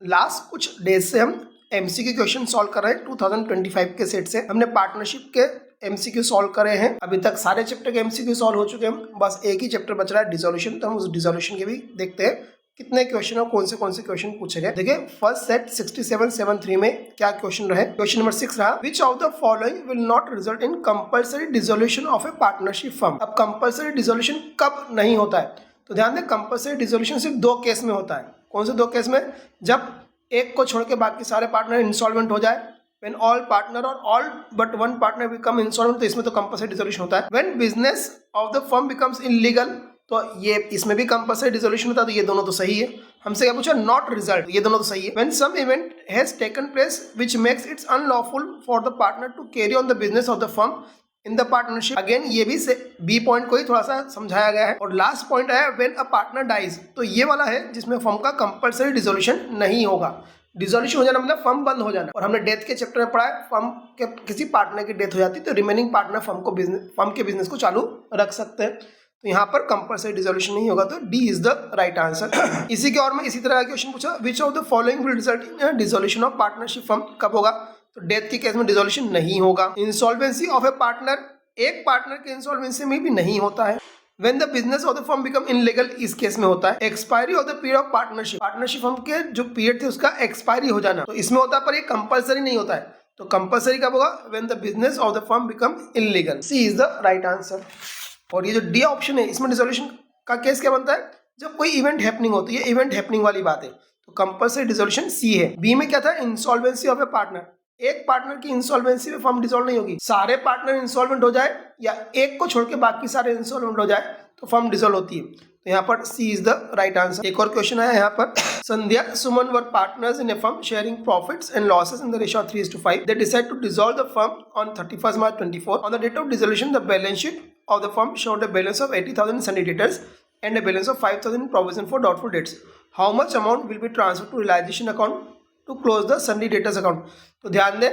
Last कुछ days से हम एमसीक्यू क्वेश्चन सॉल्व कर रहे हैं 2025 के सेट से। हमने पार्टनरशिप के एमसीक्यू सॉल्व करे हैं, अभी तक सारे चैप्टर के एमसीक्यू सॉल्व हो चुके हैं, बस एक ही चैप्टर बच रहा है डिसोल्यूशन। तो हम उस डिसोल्यूशन के भी देखते हैं कितने क्वेश्चन और कौन से क्वेश्चन पूछे गए। देखिए फर्स्ट सेट 6773 में क्या क्वेश्चन रहे। क्वेश्चन नंबर 6 रहा, which of the following will not result in compulsory dissolution of A partnership firm. अब कंपल्सरी डिसोल्यूशन कब नहीं होता है, तो ध्यान दें कंपल्सरी डिसोल्यूशन सिर्फ दो केस में होता है। कौन से दो केस में? जब एक को छोड़ के बाकी सारे पार्टनर इंसॉल्वेंट हो जाए, when all partner or all but one partner become insolvent, तो इसमें तो कंपल्सरी डिसोल्यूशन होता है। when business of the firm becomes illegal, तो ये इसमें भी कंपल्सरी डिसोल्यूशन होता है। तो ये दोनों तो सही है। हमसे क्या पूछा? नॉट रिजल्ट, ये दोनों तो सही है। when some event has taken place which makes it unlawful for the partner to carry on the business of the firm in the partnership, again ये भी बी पॉइंट को ही थोड़ा सा समझाया गया है। और लास्ट पॉइंट है when a partner dies, तो ये वाला है जिसमें फर्म का कंपल्सरी डिसोल्यूशन नहीं होगा। डिसोल्यूशन हो जाना मतलब फर्म बंद हो जाना। और हमने डेथ के चैप्टर में पढ़ा है, फर्म के किसी पार्टनर की डेथ हो जाती है तो रिमेनिंग पार्टनर फर्म के बिजनेस को चालू रख सकते हैं। तो यहाँ पर कंपल्सरी डिसोल्यूशन नहीं होगा, तो D is the right answer. इसी के और में इसी तरह का क्वेश्चन पूछा, which of the following will result in dissolution of partnership firm. कब होगा? तो डेथ के केस में डिसोल्यूशन नहीं होगा। इंसॉल्वेंसी ऑफ ए पार्टनर, एक पार्टनर के इंसॉल्वेंसी में भी नहीं होता है। When the business of the firm become illegal, इस केस में होता है। Expiry of the period of partnership, partnership firm के जो पीरियड थे उसका एक्सपायरी हो जाना, तो इसमें होता है, पर ये कंपल्सरी नहीं होता है। तो कंपल्सरी कब होगा? When the business of the firm become illegal, C is the right answer. और ये जो डी ऑप्शन है इसमें डिसोल्यूशन का केस क्या बनता है? जब कोई इवेंट हैपनिंग होती है, इवेंट हैपनिंग वाली बात है, तो कंपल्सरी डिसोल्यूशन सी है। बी में क्या था? इंसॉल्वेंसी ऑफ ए पार्टनर, एक पार्टनर की इंसॉल्वेंसी में फर्म डिसॉल्व नहीं होगी। सारे पार्टनर इंसॉल्वेंट हो जाए या एक को छोड़ के बाकी सारे इंसॉल्वेंट हो जाए तो फर्म डिसॉल्व होती है। तो यहाँ पर C is the right answer. एक और क्वेश्चन है यहाँ पर, Sandhya Suman were partners in a firm sharing profits and losses in the ratio of 3:5। They decide to dissolve the firm on 31 March 24। On the date of dissolution the balance sheet of the firm showed a balance of 80,000 in sundry debtors and a balance of 5,000 in provision for doubtful debts. How much amount will be transferred to realization account to close the sundry debtors account? तो ध्यान दें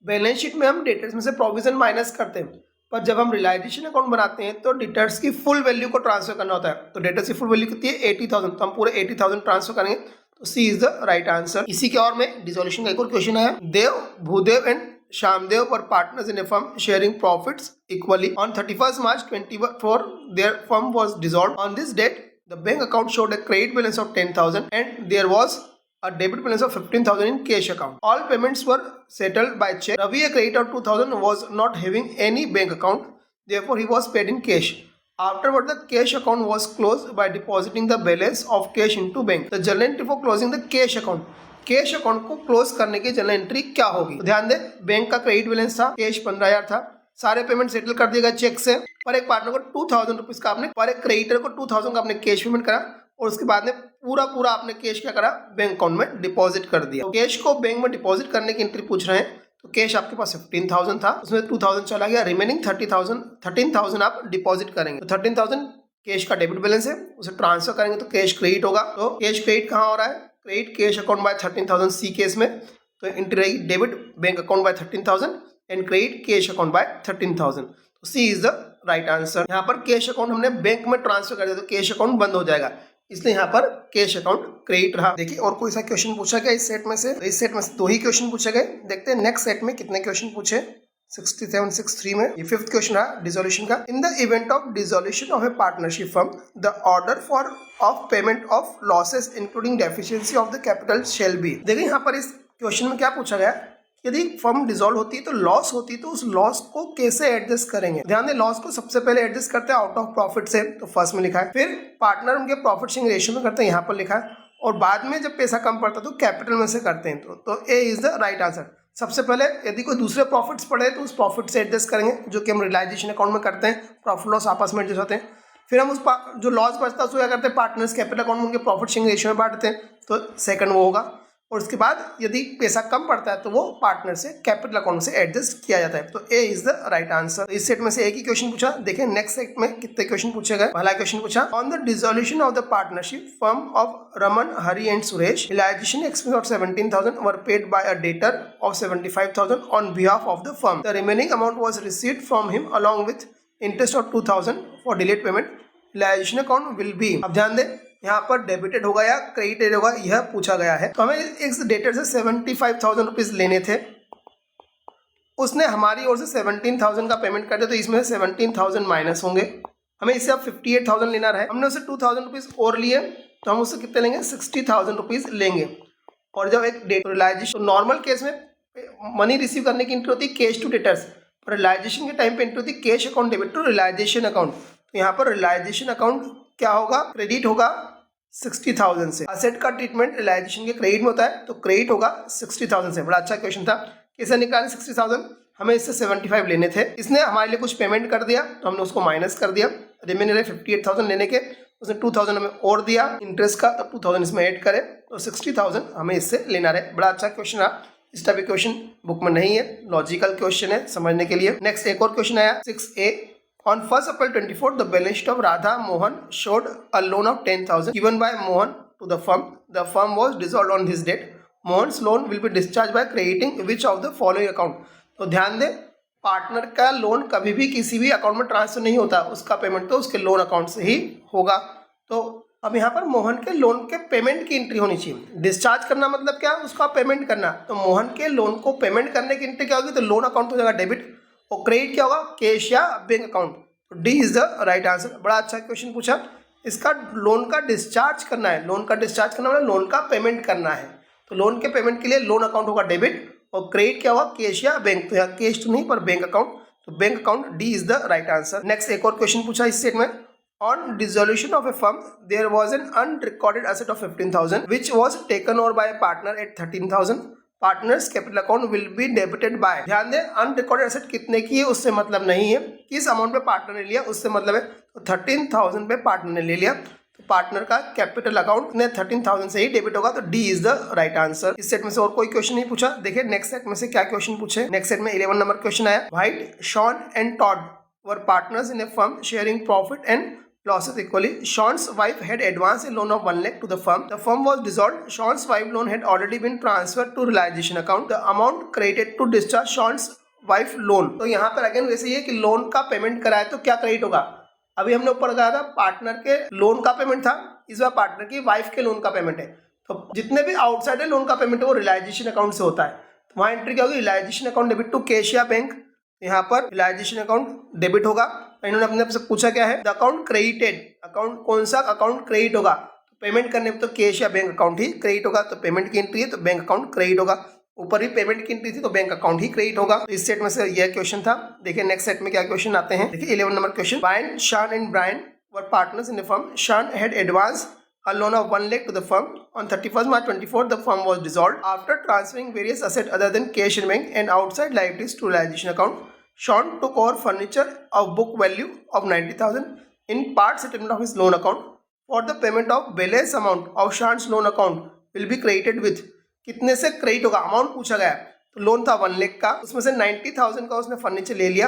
balance sheet में हम debtors में से provision minus करते हैं, पर जब हम रियलाइजेशन अकाउंट बनाते हैं तो डेटर्स की फुल वैल्यू को ट्रांसफर करना होता है। तो डेटर्स की फुल वैल्यू कितनी है? 80,000, तो हम पूरे 80,000 ट्रांसफर करेंगे, तो C is the right answer. इसी के और में डिसोल्यूशन का एक और क्वेश्चन है, Dev Bhudev and Shyamdev were partners in a firm sharing profits equally on 31 March 24 there firm was dissolved. On this date the bank account showed a credit balance of 10,000 and there was a debit balance of 15,000 in cash account. All payments were settled by check. Ravi, a creditor of 2,000, was not having any bank account, therefore he was paid in cash. Afterward, the cash account was closed by depositing the balance of cash into bank. The journal entry for closing the cash account. Cash account को close करने की journal entry क्या होगी? तो ध्यान दें bank का credit balance था, कैश 15,000 था, सारे पेमेंट सेटल कर दिया गया चेक से, पर एक पार्टनर को 2,000 रुपीज का आपने, पर एक क्रेडिटर को 2,000 का आपने कैश पेमेंट करा और उसके बाद में पूरा आपने कैश क्या करा? बैंक अकाउंट में डिपॉजिट कर दिया। तो कैश को बैंक में डिपॉजिट करने की एंट्री पूछ रहे हैं, तो कैश आपके पास 15,000 था, उसमें 2,000 चला गया, रिमेनिंग 13,000 आप डिपॉजिट करेंगे। तो 13,000 कैश का डेबिट बैलेंस है, उसे ट्रांसफर करेंगे तो कैश क्रेडिट होगा। तो कैश क्रेडिट कहाँ हो रहा है? Credit cash account by 13,000 C case में, तो एंट्री रहेगी debit bank account by 13,000 and credit cash account by 13,000। तो C is the right answer. यहाँ पर कैश अकाउंट हमने बैंक में ट्रांसफर कर दिया तो कैश अकाउंट बंद हो जाएगा, इसलिए यहाँ पर कैश अकाउंट क्रेडिट रहा। देखिए और कोई सा क्वेश्चन पूछा गया इस सेट में से? इस सेट में से 2 ही क्वेश्चन पूछे गए। देखते हैं नेक्स्ट सेट में कितने क्वेश्चन पूछे। 6763 में ये 5th क्वेश्चन रहा डिसोल्यूशन का। In the event of dissolution of A partnership firm the order for of payment of losses including deficiency of the capital shall be. देखिए यहाँ पर इस क्वेश्चन में क्या पूछा गया, यदि फर्म डिसॉल्व होती है तो लॉस होती है, तो उस लॉस को कैसे एडजस्ट करेंगे? ध्यान दें लॉस को सबसे पहले एडजस्ट करते हैं आउट ऑफ प्रॉफिट से, तो फर्स्ट में लिखा है, फिर पार्टनर उनके प्रॉफिट शेयरिंग रेशियो में करते हैं, यहाँ पर लिखा है, और बाद में जब पैसा कम पड़ता है तो कैपिटल में से करते हैं। तो ए इज द राइट आंसर। सबसे पहले यदि कोई दूसरे प्रॉफिट्स पड़े तो उस प्रॉफिट से एडजस्ट करेंगे, जो कि हम रियलाइजेशन अकाउंट में करते हैं, प्रॉफिट लॉस आपस में एडजस्ट होते हैं। फिर हम उस जो लॉस बचता है उसको क्या करते हैं? पार्टनर्स कैपिटल अकाउंट में उनके प्रॉफिट शेयरिंग रेशियो में बांटते हैं, तो सेकंड वो होगा। और उसके बाद यदि पैसा कम पड़ता है तो वो पार्टनर से कैपिटल अकाउंट से एडजस्ट किया जाता है। तो ए इज द राइट आंसर। इस सेट में से एक ही क्वेश्चन पूछा। देखें नेक्स्ट सेट में कितने क्वेश्चन पूछे गए। पहला क्वेश्चन पूछा, on the dissolution of the partnership firm of Raman, Hari and Suresh, realisation expense of 17,000 were paid by a debtor of 75,000 on behalf of the firm. The remaining amount was received from him along with interest of 2,000 for delayed payment. Realisation account will be. अब ध्यान दें यहाँ पर debited होगा या credited होगा, यह पूछा गया है। तो हमें इस डेटर से 75,000 रुपीज़ लेने थे, उसने हमारी ओर से 17,000 का पेमेंट कर दिया, तो इसमें से 17,000 माइनस होंगे। हमें इससे अब 58,000 लेना रहा है, हमने उससे 2,000 रुपीज़ और लिए, तो हम उससे कितने लेंगे, 60,000 रुपीज़ लेंगे। और जब एक रियलाइजेशन, नॉर्मल केस में मनी रिसीव करने की एंट्री होती है कैश टू डेटर्स, रियलाइजेशन के टाइम पे एंट्री होती है cash account debit to realisation account. तो यहाँ पर रियलाइजेशन अकाउंट क्या होगा, क्रेडिट होगा 60,000 से। असेट का ट्रीटमेंट रियलाइजेशन के क्रेडिट में होता है, तो क्रेडिट होगा 60,000 से। बड़ा अच्छा क्वेश्चन था। कैसे निकालें 60,000, हमें इससे 75 लेने थे, इसने हमारे लिए कुछ पेमेंट कर दिया तो हमने उसको माइनस कर दिया, रिमेनिंग 58,000 लेने के, उसने 2,000 हमें और दिया इंटरेस्ट का, तो 2,000 इसमें ऐड करें, तो 60,000 हमें इससे लेना रहे। बड़ा अच्छा क्वेश्चन रहा। इस टाइप क्वेश्चन बुक में नहीं है, लॉजिकल क्वेश्चन है समझने के लिए। नेक्स्ट एक और क्वेश्चन आया 6A। On 1st April 24, the balance sheet of Radha Mohan showed a loan of 10,000 given by Mohan to the firm. The firm was dissolved on this date. Mohan's loan will be discharged by crediting which of the following account? तो ध्यान दें, partner का loan कभी भी किसी भी account में transfer नहीं होता, उसका पेमेंट तो उसके लोन अकाउंट से ही होगा। तो अब यहाँ पर मोहन के लोन के पेमेंट की एंट्री होनी चाहिए। डिस्चार्ज करना मतलब क्या, उसका पेमेंट करना। तो मोहन के लोन को पेमेंट करने की एंट्री क्या होगी, तो लोन अकाउंट हो जाएगा डेबिट, और क्रेडिट क्या होगा, कैश या बैंक अकाउंट। तो D is the right answer. बड़ा अच्छा क्वेश्चन पूछा। इसका लोन का डिस्चार्ज करना है, लोन का डिस्चार्ज करना मतलब लोन का पेमेंट करना है, तो लोन के पेमेंट के लिए लोन अकाउंट होगा डेबिट, और क्रेडिट क्या होगा, कैश या बैंक। तो यहाँ कैश तो नहीं पर बैंक अकाउंट, तो bank account D is the right answer. Next एक और क्वेश्चन पूछा इस सेट में। On dissolution of a firm, there was an unrecorded asset of 15,000 which was taken over by a partner at 13,000. Partner's capital account will be debited by। ध्यान दें, unrecorded asset कितने की है उससे मतलब नहीं है, किस अमाउंट पे पार्टनर ने लिया उससे मतलब है। तो 13,000 पे पार्टनर ने ले लिया, तो पार्टनर का कैपिटल अकाउंट ने 13,000 से ही डेबिट होगा, तो D is the right answer. इस सेट में से और कोई क्वेश्चन नहीं पूछा। देखिए नेक्स्ट सेट में से क्या क्वेश्चन पूछे। नेक्स्ट सेट में 11 नंबर क्वेश्चन आया। White, Sean and Todd were partners in a firm sharing profit and losses equally. Sean's wife had advanced a loan of 1 lakh to the firm. The firm was dissolved. Sean's wife loan had already been transferred to realization account. The amount credited to discharge Sean's wife loan. तो यहाँ पर again वैसे ही है कि loan का payment कराए तो क्या क्रेडिट होगा। अभी हमने ऊपर कहा था पार्टनर के लोन का पेमेंट था, इस बार पार्टनर की वाइफ के लोन का पेमेंट है। तो जितने भी आउटसाइड लोन का पेमेंट है वो रियलाइजेशन अकाउंट से होता है, तो वहाँ एंट्री क्या होगी, realisation account debit to cash या बैंक। यहाँ पर रियलाइजेशन अकाउंट डेबिट होगा। इन्होंने अपने आपसे पूछा क्या है, द अकाउंट क्रेडिटेड, अकाउंट कौन सा अकाउंट क्रेडिट होगा, तो पेमेंट करने में तो कैश या बैंक अकाउंट ही क्रेडिट होगा, तो पेमेंट की एंट्री है तो बैंक अकाउंट क्रेडिट होगा। ऊपर भी पेमेंट की एंट्री थी तो बैंक अकाउंट ही क्रेडिट होगा। तो इस सेट में से यह क्वेश्चन था। देखिए नेक्स्ट सेट में क्या क्वेश्चन आते हैं। देखिए 11 number question. Bayan, Sean and Brian were partners in the firm. Sean had advanced a loan of 1 lakh to the firm. On 31st March 24, the firm was dissolved. After transferring various assets other than cash in bank and outside liabilities to realization account, Sean took over furniture of book value of 90,000 in part settlement of his loan account. For the payment of balance amount of Sean's loan account will be credited with. कितने से credit होगा, amount पूछा गया है। तो loan था 1 लाख का, उसमें से 90,000 का उसने फर्नीचर ले लिया,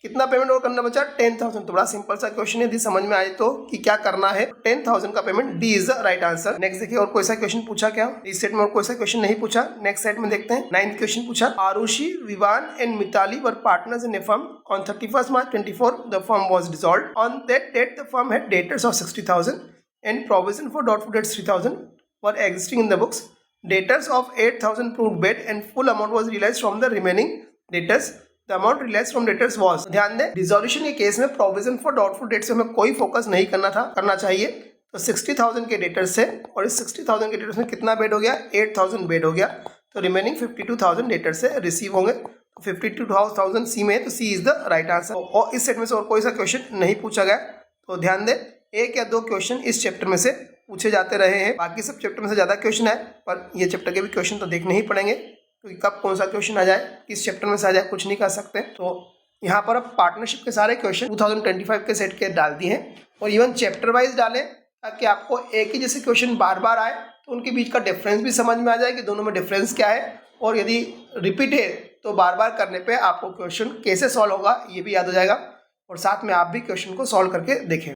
कितना पेमेंट और करना बचा 10,000। तो बड़ा सिंपल सा क्वेश्चन है, यदि समझ में आए तो कि क्या करना है। 10,000 का payment, D is the right answer. Next देखिए और कोई सा क्वेश्चन पूछा क्या, इस सेट में और कोई सा क्वेश्चन नहीं पूछा। नेक्स्ट सेट में देखते हैं। 9th क्वेश्चन पूछा। Arushi, Vivaan and Mitali were partners in a firm. On 31st March 24, the firm was dissolved. On that date, the firm had debtors of 60,000 and provision for doubtful debts 3,000 were existing in the books. Debtors of 8,000 proved bad and full amount was realized from the remaining debtors. The amount realized from debtors was. ध्यान दें, dissolution के case में provision for doubtful debts से हमें कोई focus नहीं करना चाहिए। तो 60,000 के डेटर्स से, और इस 60,000 के डेटर्स में कितना बेड हो गया, 8,000 बेड हो गया, तो रिमेनिंग 52,000 डेटर्स से रिसीव होंगे। 52,000 सी में है, तो C is the right answer. और इस सेट में से और कोई सा क्वेश्चन नहीं पूछा गया। तो ध्यान दें, 1 या 2 क्वेश्चन इस चैप्टर में से पूछे जाते रहे हैं, बाकी सब चैप्टर में से ज़्यादा क्वेश्चन है, पर ये चैप्टर के भी क्वेश्चन तो देखने ही पड़ेंगे, क्योंकि कब कौन सा क्वेश्चन आ जाए, किस चैप्टर में से आ जाए, कुछ नहीं कर सकते। तो यहाँ पर अब पार्टनरशिप के सारे क्वेश्चन 2025 के सेट के डाल दिए हैं, और इवन चैप्टर वाइज डालें ताकि आपको एक ही जैसे क्वेश्चन बार बार आए तो उनके बीच का डिफरेंस भी समझ में आ जाए कि दोनों में डिफरेंस क्या है, और यदि रिपीट है तो बार बार करने पे आपको क्वेश्चन कैसे सॉल्व होगा ये भी याद हो जाएगा, और साथ में आप भी क्वेश्चन को सॉल्व करके देखें।